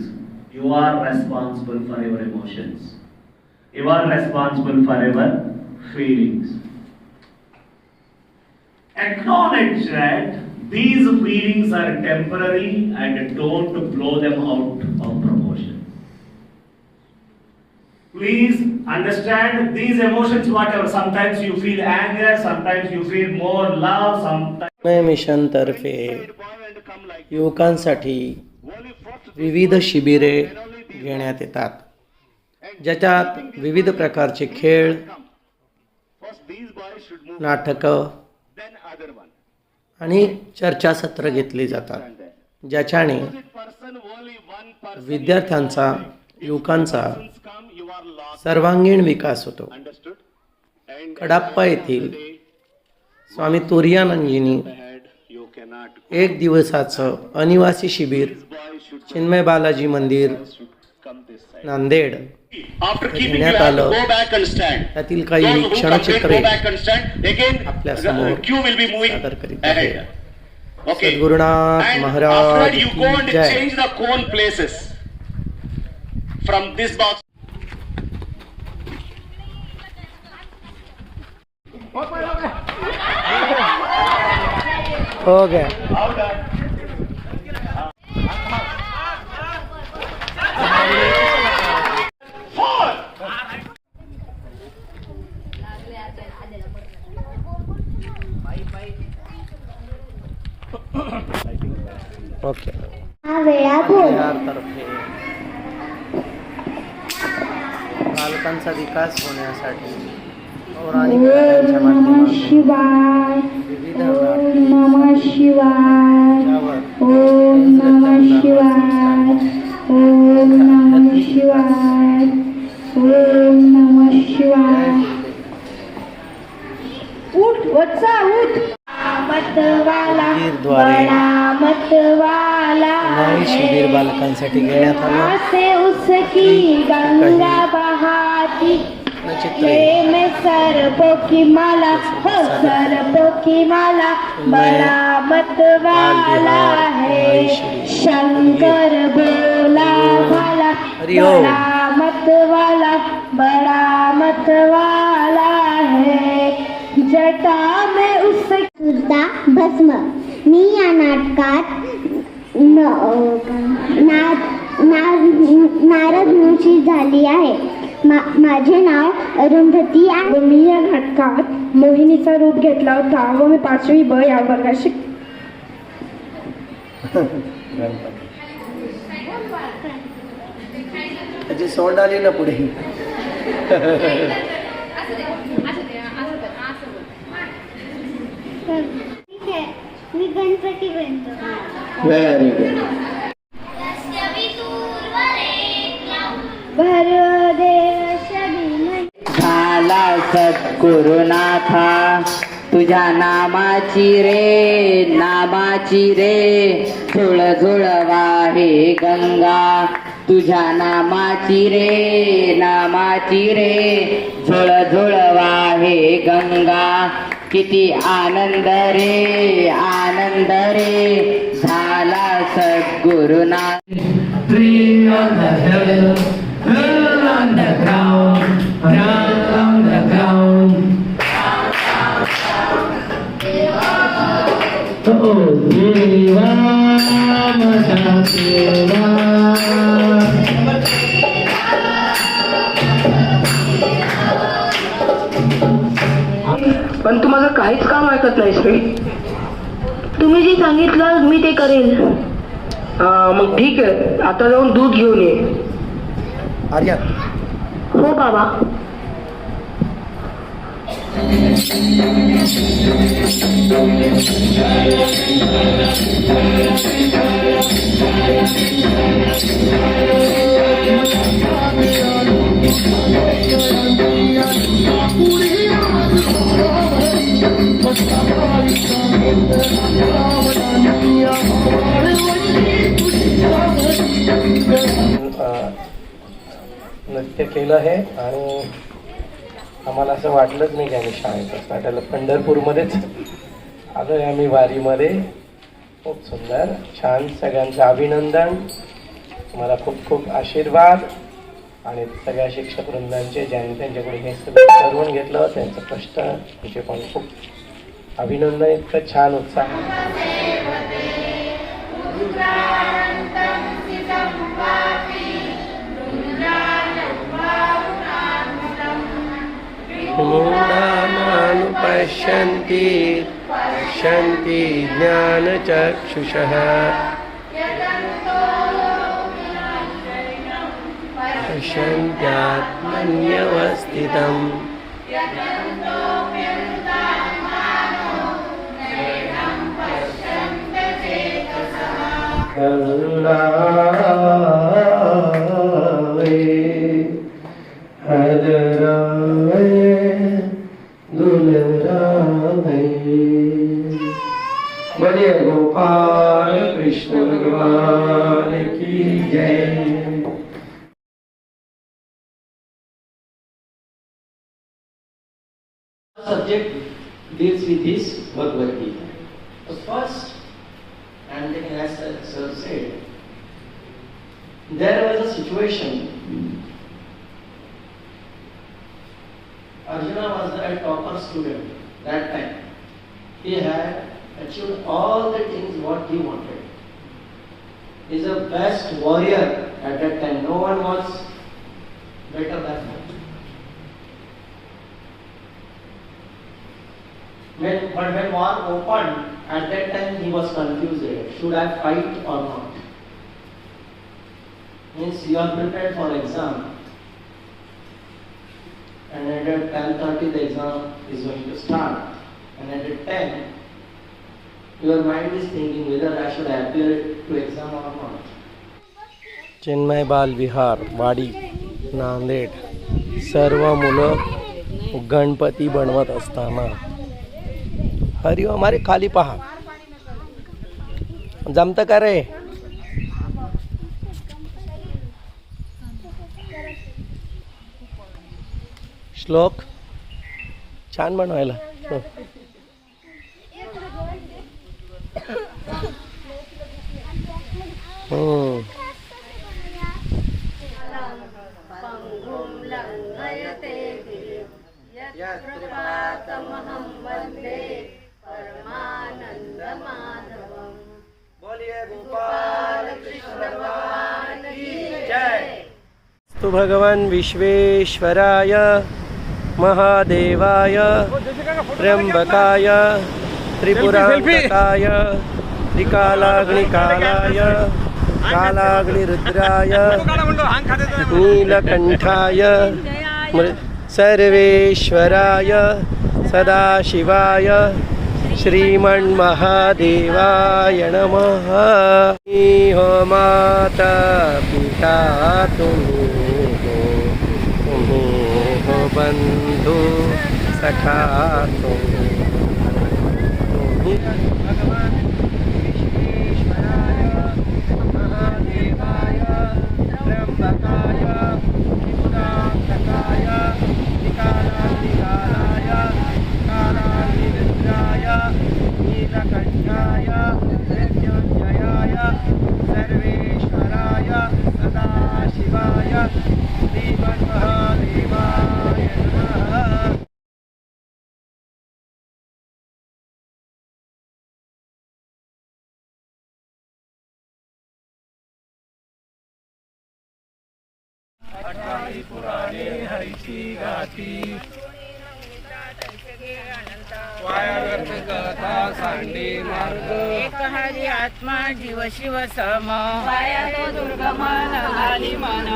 feelings. You are responsible for your emotions. You are responsible for your feelings. Acknowledge that these feelings are temporary and don't blow them out of proportion. Please understand these emotions, whatever. Sometimes you feel anger, sometimes you feel more love, sometimes. Mission तर्फे युवकांसाठी विविध शिबिरे घेण्यात येतात, ज्याच्यात विविध प्रकारचे खेळ, नाटकं आणि चर्चासत्र घेतली जातात, ज्याच्याने विद्यार्थ्यांचा, युवकांचा सर्वांगीण विकास होतो. कडाप्पा येथील स्वामी तुर्यानंदजींनी एक दिवसाचं अनिवासी शिबिर चिन्मय बालाजी मंदिर नांदेड घेण्यात आलं. त्यातील काही क्षणचित्रे आपल्या समोर सादर करीत आहे. सद्गुरुनाथ महाराज की जय. हो गया. ओके. तर्फे बालकांचा विकास होण्यासाठी पौराणिक कथांच्या माध्यमातून विविध नमः शिवाय. ओम नमः शिवाय. ओम नमः शिवाय. ओम नमः शिवाय. उठ वत्सा उठ. मतवाला मतवाला नवीन शिबिर बालकांसाठी घेण्यात आलं. से उसकी गंगा बहाती प्रेम सरपों की माला हो सरपों की माला. बड़ा मतवाला है शंकर बोला भाला. बड़ा मतवाला, बड़ा मतवाला है. जटा में उसका भस्म. मी या नाटकात नारद मुची झाली आहे. माझे नाव अरुंधती आहे. मी या नाटकात मोहिनीचा रूप घेतला होता व मी 5वी ब या वर्गात त्याची सोंड आली ना पुढे. मी गणपती बनतो. Very good. झाला सद्गुरुनाथा तुझ्या नामाची रे झुळ झुळ वाहे गंगा. तुझ्या नामाची रे झुळ झुळ वाहे गंगा. किती आनंद रे झाला सद्गुरुनाथ. Three on the hill, hill on the ground, down on the ground. Oh, Deva, Mata Deva. पण तू माझं काहीच काम ऐकत नाहीस रे. तुम्ही जे सांगितलं मी ते करेल. मग ठीक आहे, आता जाऊन दूध घेऊन ये. आर्या. हो बाबा. नृत्य केलं आहे आणि आम्हाला असं वाटलंच नाही की आम्ही शाळेत वाटायला पंढरपूरमध्येच आलो आहे आम्ही वारीमध्ये. खूप सुंदर छान. सगळ्यांचं अभिनंदन. तुम्हाला खूप खूप आशीर्वाद आणि सगळ्या शिक्षक वृंदांचे ज्यांनी त्यांच्याकडे हे सगळं करून घेतलं त्यांचं कष्ट तिचे पण खूप अभिनंदन. इतकं छान उत्साह. पश्यन्ति पश्यन्ति ज्ञानचक्षुषः पश्यन्त्यात्मन्यवस्थितम् बोलिए गोपाल कृष्ण भगवान की जय. Subject deals with his Bhagavad Gita. The first, and then as Sir said, there was a situation. Arjuna was a topper student that time. He had achieved all the things what he wanted. He is the best warrior at that time. No one was better than him. But when war opened, at that time he was confused. Should I fight or not? Means you are prepared for exam, and at 10:30 the exam is going to start, and at 10 your mind is thinking whether I should appear to exam or not. Chinmay बाल विहार वाडी नांदेड. सर्व मुलं गणपती बनवत असताना हरिओम. अरे खाली पहा, जमतं का रे? श्लोक छान बनवायला. स्तु भगवान विश्वेश्वराय महादेवाय त्र्यंबकाय त्रिपुरांतकाय त्रिकालाग्निकालाय कालाग्निरुद्राय नीलकंठाय सर्वेश्वराय सदाशिवाय श्रीमन्महादेवाय नमः. हो माता पिता तुम्ही हो बंधु सखा तुम्ही भगवान विश्वेश्वराय महादेवाय त्र्यंबकाय त्रिपुरांतकाय त्रिकालाग्निकालाय कालाग्निरुद्राय नीलकंठाय मृत्युंजयाय सर्वेश्वराय सदाशिवाय श्रीमन्महादेवाय नमः. पुराणे हरिची गाती वायावर्त कथा सांडे मार्ग एक हरी आत्मा जीव शिव सम वाया तो दुर्गम नगाली मन